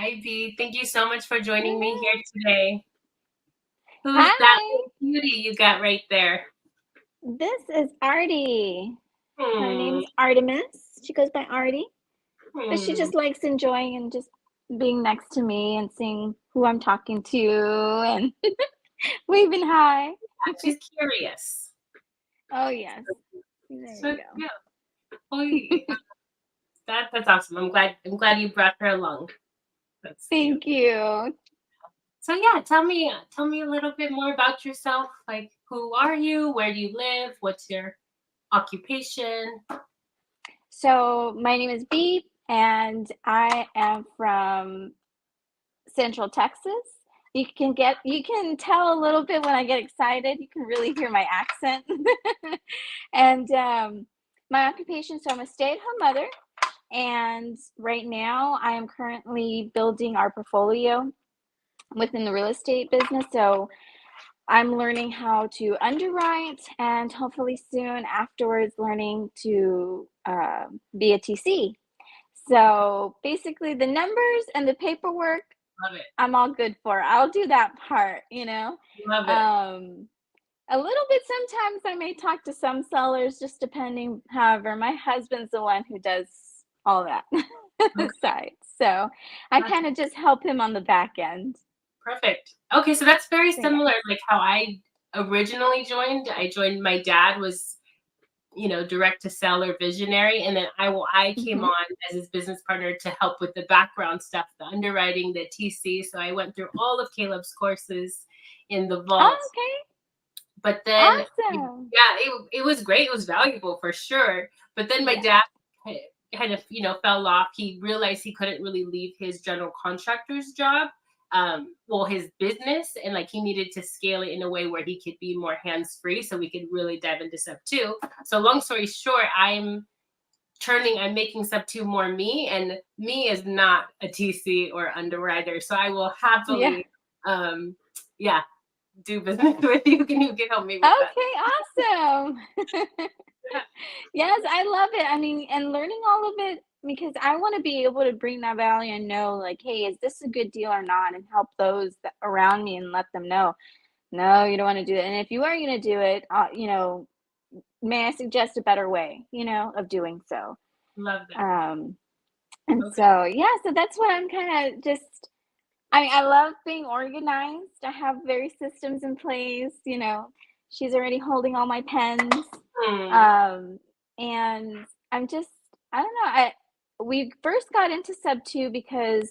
Hi, Bee. Thank you so much for joining me here today. Who's that Hi, little beauty you got right there? this is Artie. Her Hmm. name's Artemis. She goes by Artie, but she Hmm. just likes enjoying and just being next to me and seeing who I'm talking to and waving hi. She's curious. Oh, yes. There So you go. yeah. Oh, that's awesome. I'm glad you brought her along. That's cute. Thank you. So yeah, tell me a little bit more about yourself. Like, who are you? Where do you live? What's your occupation? So, my name is Bee, and I am from Central Texas. You can tell a little bit when I get excited. You can really hear my accent. and My occupation, so I'm a stay-at-home mother, and right now I am currently building our portfolio within the real estate business. So I'm learning how to underwrite and hopefully soon afterwards learning to be a TC. So basically the numbers and the paperwork Love it. I'm all good for. I'll do that part, you know. Love it. Um, a little bit sometimes I may talk to some sellers, just depending. However, my husband's the one who does all that Okay. side. So I That's kind of just help him on the back end. perfect. Okay, so that's very So yeah. similar, like how I originally joined. I joined, my dad was, direct to seller visionary, and then I came Hmm. on as his business partner to help with the background stuff, the underwriting, the TC. So I went through all of Caleb's courses in the vault. Oh, okay. But then, Awesome. yeah, it was great. It was valuable for sure. But then my Yeah. dad kind of, fell off. He realized he couldn't really leave his general contractor's job, well, his business, and like he needed to scale it in a way where he could be more hands free, so we could really dive into sub two. So long story short, I'm making sub two more me, and me is not a TC or underwriter. So I will Yeah. happily, yeah, do business with you. You can help me with that. Okay, awesome. Yes, I love it. I mean, and learning all of it because I want to be able to bring that value and know, like, hey, is this a good deal or not? And help those around me and let them know, no, you don't want to do it. And if you are going to do it, may I suggest a better way, of doing so? Love that. Um, and Okay. so, yeah, so that's what I'm kind of just, I mean, I love being organized. I have very systems in place, she's already holding all my pens. Hmm. Um, and I'm just, I don't know. We first got into sub two because,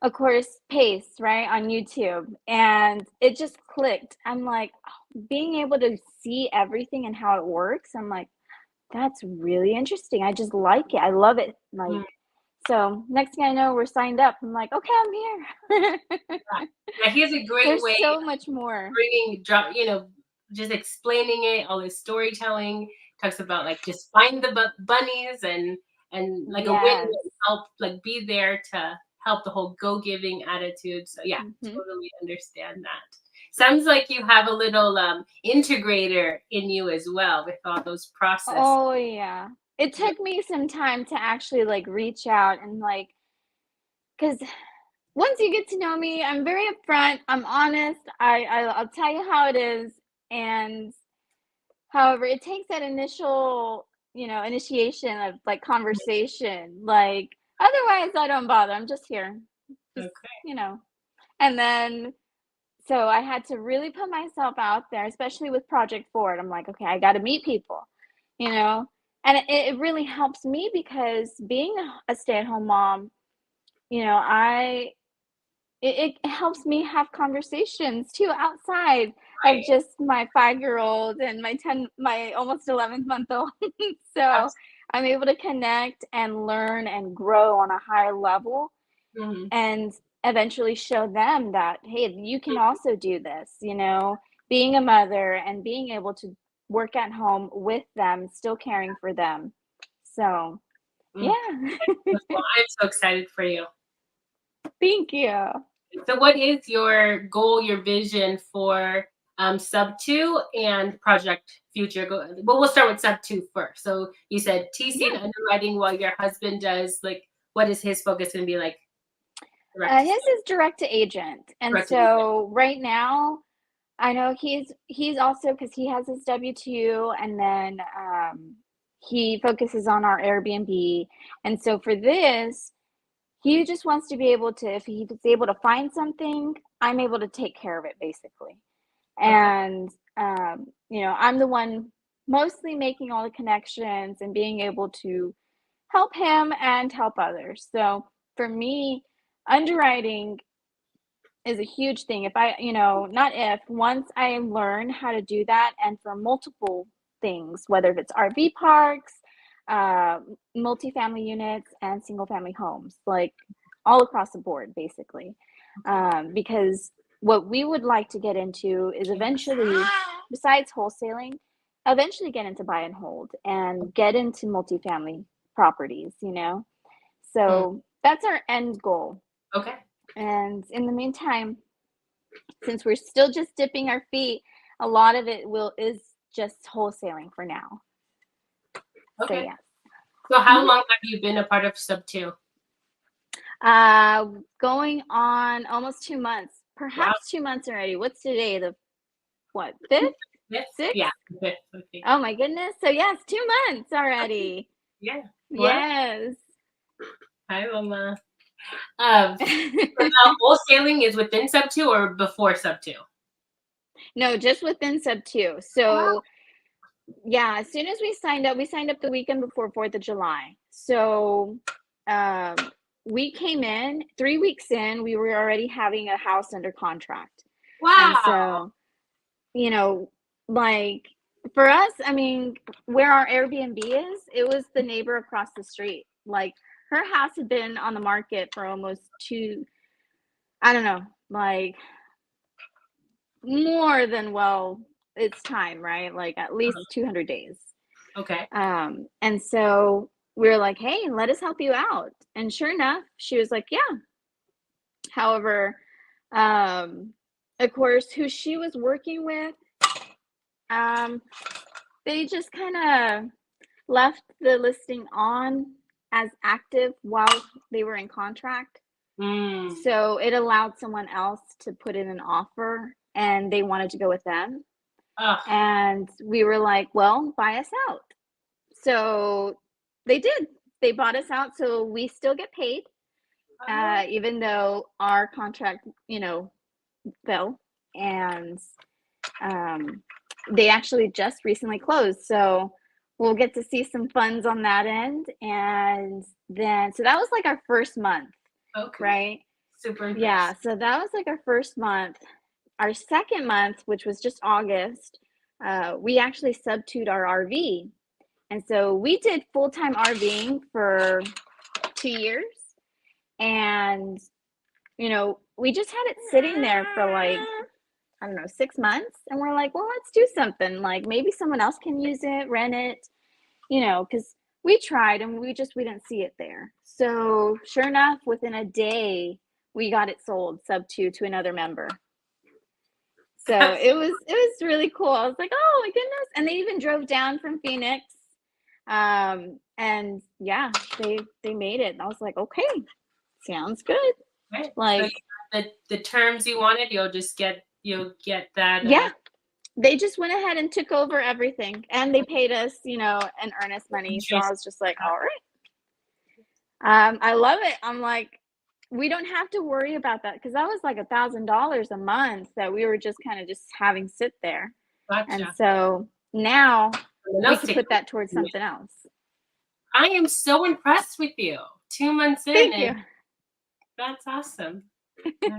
of course, Pace, right, on YouTube, and it just clicked. I'm like, oh, being able to see everything and how it works. I'm like, that's really interesting. I just like it. I love it. Like, Hmm. so next thing I know, we're signed up. I'm like, okay, I'm here. Yeah, he has a great There's way so much more. bringing drop, just explaining it, all his storytelling. Talks about like just find the bunnies, and like a Yes. win-win, help, like be there to help the whole go-giving attitude. So yeah, Hmm. totally understand that. Sounds like you have a little integrator in you as well with all those process. Oh, yeah. It took me some time to actually, like, reach out and, like, cause once you get to know me, I'm very upfront, I'm honest, I'll tell you how it is, and however, it takes that initial, initiation of, like, conversation, like, otherwise, I don't bother, I'm just here. Just, Okay. you know, and then so I had to really put myself out there, especially with Project Forward. I'm like, "Okay, I gotta meet people," you know? And it really helps me because being a stay-at-home mom, I it helps me have conversations too outside of Right. just my 5-year-old and my almost 11-month-old. So, I'm able to connect and learn and grow on a higher level Absolutely. and eventually show them that, hey, you can also do this, being a mother and being able to work at home with them, still caring for them. So, Mm-hmm. yeah. Well, I'm so excited for you. Thank you. So, what is your goal, your vision for sub two and project future? Well, we'll start with sub two first. So, you said TC and Yeah. underwriting while your husband does, like, what is his focus going to be like? Direct to His is direct to agent, and direct to agent. so right now, I know he's also because he has his W-2, and then he focuses on our Airbnb, and so for this, he just wants to be able to, if he's able to find something, I'm able to take care of it basically, Okay. and I'm the one mostly making all the connections and being able to help him and help others. So for me, underwriting is a huge thing. If I, not if, once I learn how to do that, and for multiple things, whether if it's RV parks, uh, multifamily units, and single family homes, like all across the board, basically. Because what we would like to get into is eventually, besides wholesaling, eventually get into buy and hold and get into multifamily properties. Mm. So that's our end goal. Okay. And in the meantime, since we're still just dipping our feet, a lot of it is just wholesaling for now. So Okay. yeah. So how Mhm. long have you been a part of Sub 2? Going on almost 2 months, Wow. perhaps 2 months already. What's today? The what? Fifth? Yes. Sixth? Yeah. Fifth, I think. Oh my goodness. So yes, 2 months already. Yeah. What? Yes. Hi, Mama. So now wholesaling is within Sub 2 or before Sub 2? No, just within sub two. Oh, wow. So yeah, as soon as we signed up the weekend before 4th of July. So um, we came in 3 weeks in, we were already having a house under contract. And Wow. so, you know, like for us, I mean, where our Airbnb is, it was the neighbor across the street. Like her house had been on the market for almost I don't know, like more than it's time, right? Like at least 200 days. Okay. And so we were like, hey, let us help you out. And sure enough, she was like, yeah. However, um, of course, who she was working with, um, they just kind of left the listing on as active while they were in contract. Mm. So it allowed someone else to put in an offer and they wanted to go with them. Ugh. And we were like, well, buy us out. So they did. They bought us out, so we still get paid, even though our contract, fell. And they actually just recently closed, so we'll get to see some funds on that end. And then, so that was like our first month, Okay. right? Super impressed. Yeah, so that was like our first month. Our second month, which was just August, we actually sub-2'd our RV. And so we did full-time RVing for 2 years. And, we just had it sitting there for like, I don't know, 6 months. And we're like, well, let's do something. Like maybe someone else can use it, rent it, because we tried and we didn't see it there. So sure enough, within a day, we got it sold sub-2 to another member. So it was really cool. I was like, oh my goodness. And they even drove down from Phoenix. And yeah, they made it. And I was like, okay, sounds good. Right. Like, so the terms you wanted, you'll get that. yeah, they just went ahead and took over everything, and they paid us, an earnest money. So I Interest. was just like, all right. I love it. I'm like, we don't have to worry about that because that was like $1,000 a month that we were just kind of just having sit there. And Gotcha. so now Someone we else can take put that towards it. something else. I am so impressed with you. 2 months in, Thank and you. that's awesome. Yeah,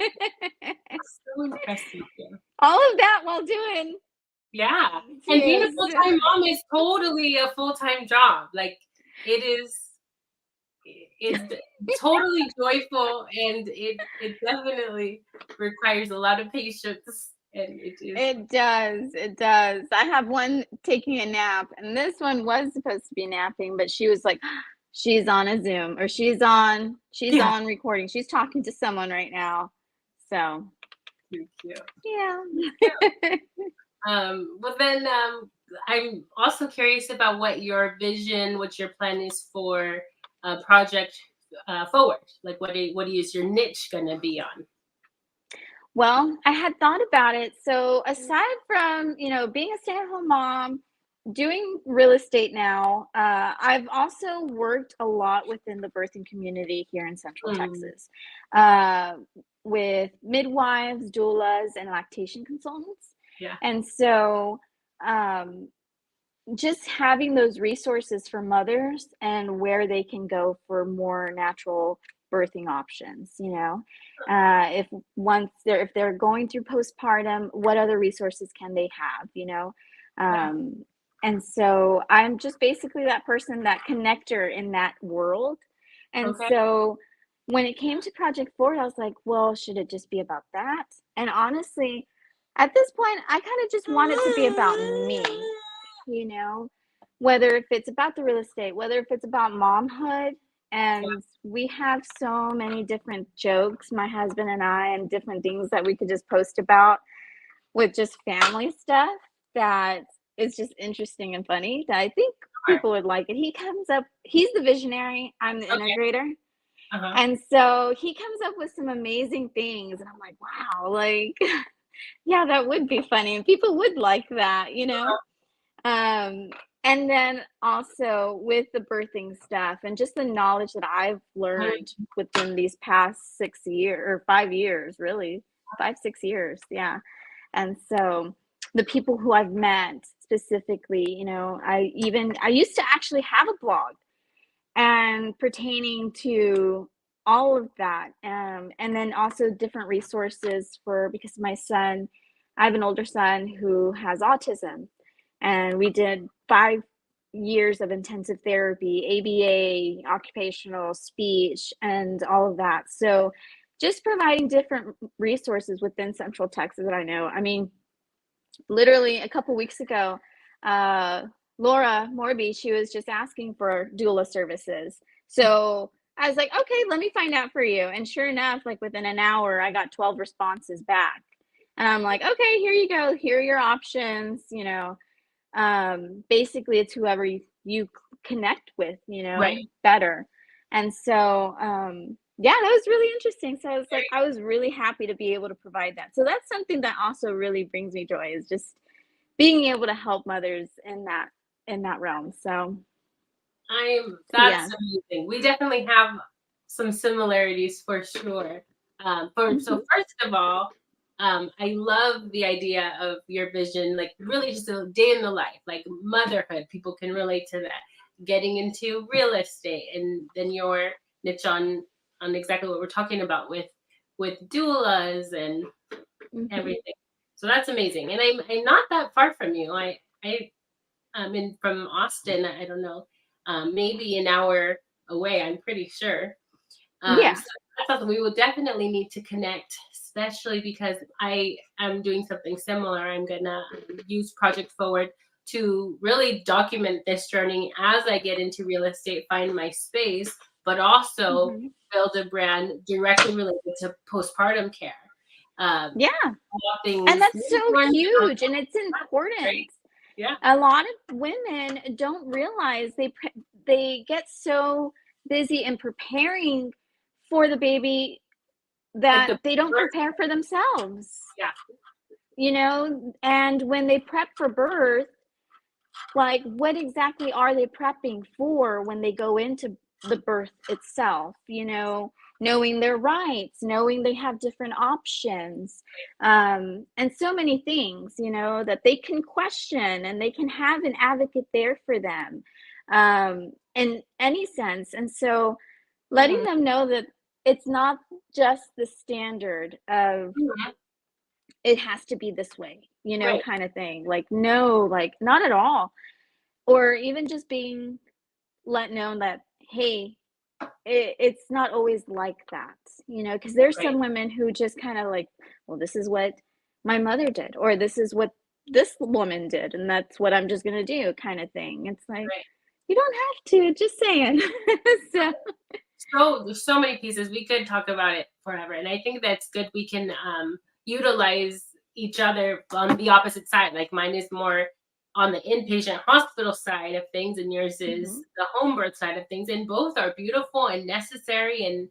so impressed with you. All of that while doing Yeah, and being a his. full-time mom is totally a full-time job. Like it is, it's totally joyful, and it definitely requires a lot of patience, and it is. It does. It does. I have one taking a nap, and this one was supposed to be napping, but she was like, she's on a Zoom or she's Yeah, on recording. She's talking to someone right now. So, thank you. yeah. But then I'm also curious about what your vision, what your plan is for Project forward? Like, what is your niche going to be on? Well, I had thought about it. So aside from, being a stay-at-home mom, doing real estate now, I've also worked a lot within the birthing community here in Central Mm, Texas, uh, with midwives, doulas, and lactation consultants. yeah. And so, um, just having those resources for mothers and where they can go for more natural birthing options, if they're going through postpartum, what other resources can they have, Yeah. um, and so I'm just basically that person, that connector in that world. And Okay. so when it came to Project Forward, I was like, well, should it just be about that? And honestly, at this point, I kind of just want it to be about me, you know, whether if it's about the real estate, whether if it's about momhood. Yeah. And we have so many different jokes, my husband and I, and different things that we could just post about with just family stuff that is just interesting and funny that I think Sure. people would like it. He's the visionary, I'm the Okay. integrator. Uh-huh. And so he comes up with some amazing things. And I'm like, wow, like, yeah, that would be funny. And people would like that. Um, and then also with the birthing stuff and just the knowledge that I've learned Mhm. within these past 6 years or 5 years, really, 5, 6 years. Yeah. And so the people who I've met specifically, I used to actually have a blog and pertaining to all of that. And then also different resources because my son, I have an older son who has autism, and we did 5 years of intensive therapy, ABA, occupational speech, and all of that. So just providing different resources within Central Texas that I know. I mean, literally a couple weeks ago, uh, Laura Morby, she was just asking for doula services. So I was like, okay, let me find out for you. And sure enough, like within an hour, I got 12 responses back. And I'm like, okay, here you go. Here are your options. Basically, it's whoever you connect with, Right. better. And so, yeah, that was really interesting. So I was really happy to be able to provide that. So that's something that also really brings me joy, is just being able to help mothers in that realm. So That's yeah. amazing. We definitely have some similarities for sure. So Hmm. first of all, I love the idea of your vision, like really just a day in the life, like motherhood. People can relate to that. Getting into real estate, and then your niche on exactly what we're talking about with doulas and Hmm. everything. So that's amazing. And I'm not that far from you. I'm in from Austin. I don't know, maybe an hour away. I'm pretty sure. Yeah. So that's awesome. We will definitely need to connect, especially because I am doing something similar. I'm gonna use Project Forward to really document this journey as I get into real estate, find my space, but also Hmm. build a brand directly related to postpartum care. Yeah. All And things that's so newborns and all huge, and it's that, right? important. Yeah. A lot of women don't realize they get so busy in preparing for the baby Like that the they don't birth, prepare for themselves, yeah, and when they prep for birth, like, what exactly are they prepping for when they go into the birth itself? Knowing their rights, knowing they have different options, and so many things, that they can question, and they can have an advocate there for them, in any sense. And so letting mhm, them know that it's not just the standard of mhm, it has to be this way, right, kind of thing. Like, no, like, not at all. Or even just being let known that, hey, it's not always like that, because there's right, some women who just kind of like, well, this is what my mother did, or this is what this woman did, and that's what I'm just going to do, kind of thing. It's like, right. you don't have to, just saying. So So there's so many pieces. We could talk about it forever, and I think that's good. We can utilize each other on the opposite side. Like mine is more on the inpatient hospital side of things, and yours is Hmm. the home birth side of things, and both are beautiful and necessary. And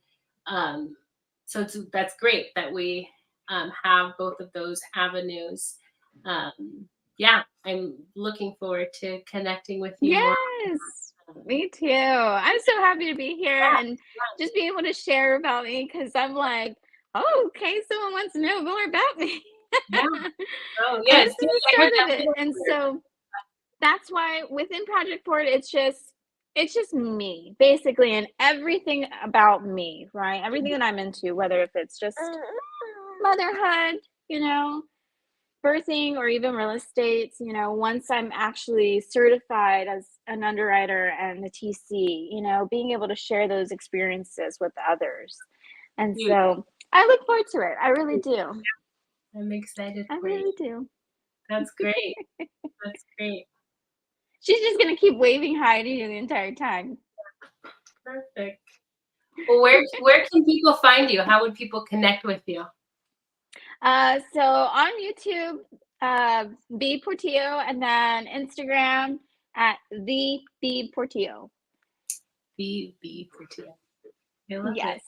so that's great that we have both of those avenues. Yeah, I'm looking forward to connecting with you more. Yes, Um, me too. I'm so happy to be here yeah, and just be able to share about me because I'm like, oh, okay, someone wants to know more about me. yeah. Oh, And yeah, this it's is good. the I heard start of that it. little And word. so that's why within Project Port, it's just me, basically, and everything about me, right? Everything that I'm into, whether if it's just motherhood, you know, birthing, or even real estate, once I'm actually certified as an underwriter and the TC, being able to share those experiences with others. And Huge. so I look forward to it. I really do. I'm excited I for you. really do. That's great. That's great. She's just gonna keep waving hi to you the entire time. Perfect. Well, where can people find you? How would people connect with you? So on YouTube, uh, Bee Portillo, and then Instagram at the Bee Portillo. Bee Portillo. I love it. Yes.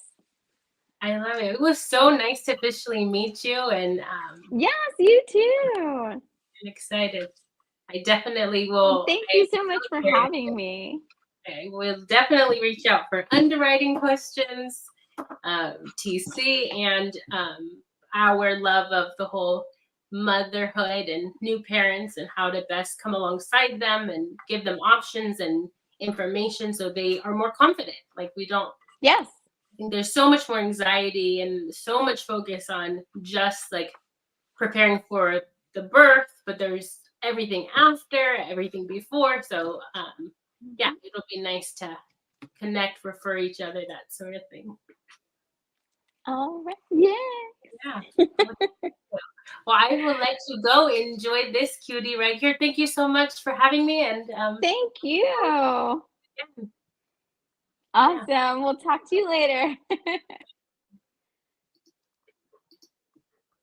I love it. It was so nice to officially meet you, and Yes, you too. I'm excited. I definitely will. Thank you so much for having me. I will definitely reach out for underwriting questions, TC, and our love of the whole motherhood and new parents and how to best come alongside them and give them options and information so they are more confident. Like we don't Yes. I think there's so much more anxiety and so much focus on just like preparing for the birth, but there's everything after, everything before. So yeah, Mhm. it'll be nice to connect, refer each other, that sort of thing. All right. Yeah. Yeah. Well, I will let you go. Enjoy this cutie right here. Thank you so much for having me. And Thank you. yeah, yeah. Awesome. We'll talk to you later.